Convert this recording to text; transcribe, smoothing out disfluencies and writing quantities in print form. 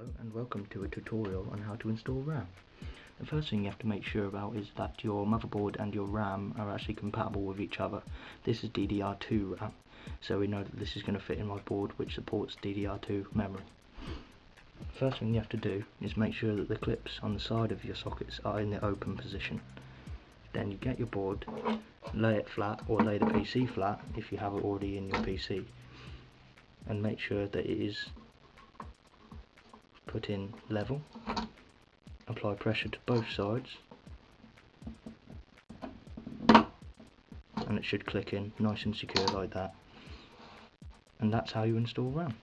Hello and welcome to a tutorial on how to install RAM. The first thing you have to make sure about is that your motherboard and your RAM are actually compatible with each other. This is DDR2 RAM, so we know that this is going to fit in my board which supports DDR2 memory. First thing you have to do is make sure that the clips on the side of your sockets are in the open position. Then you get your board, lay it flat or lay the PC flat if you have it already in your PC, and make sure that it is put in level. Apply pressure to both sides and it should click in nice and secure like that, and that's how you install RAM.